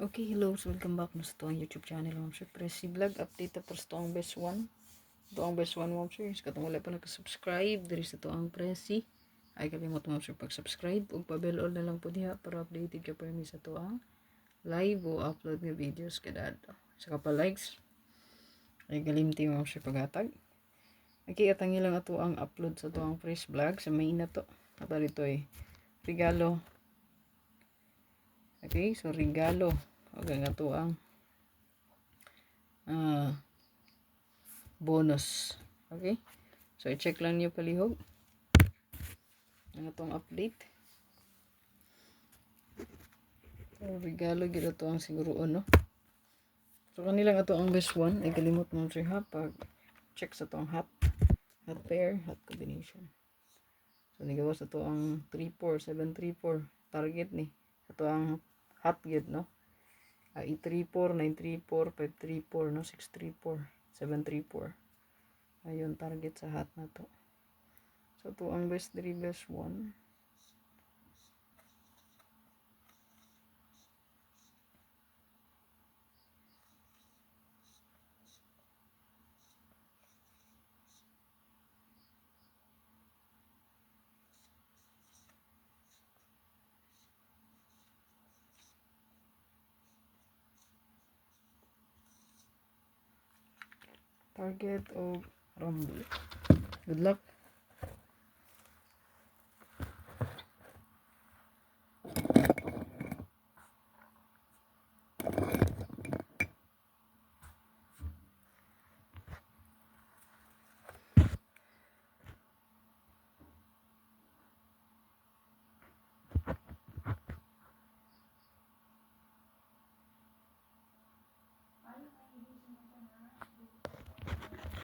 Okay, hello. So welcome back na sa itong YouTube channel, Ma'am Sir. Presi Vlog. Update na para sa itong best one. Ito ang best one, Ma'am Sir. Katong wala pa nagka-subscribe. Dari sa itong Presi. Ay kalimot, Ma'am Sir, pag-subscribe. O pa-bell all na lang po diha para updated ka po sa itong live o upload nga videos kada adlaw. Saka pa likes. Ay galimti, Ma'am Sir, paghatag. Okay, atangi lang ito ang upload sa itong Presi Vlog. Sa may na to. Ito dito regalo. Okay, so regalo. Okay, nga to ang bonus. Okay? So, i-check lang niyo palihog. Ang itong update. So, regalo gila to ang siguro no? So, kanilang ito ang best one. Ay kalimot mo siya pag check sa itong hot pair, hot combination. So, nigawas ito ang 34734 target ni. Ito ang hot gid, no? 834, 934, 534, no? 634, 734. Ayun, target sa hot na to. So, ito ang best 3 best 1. Target of Rumble. Good luck.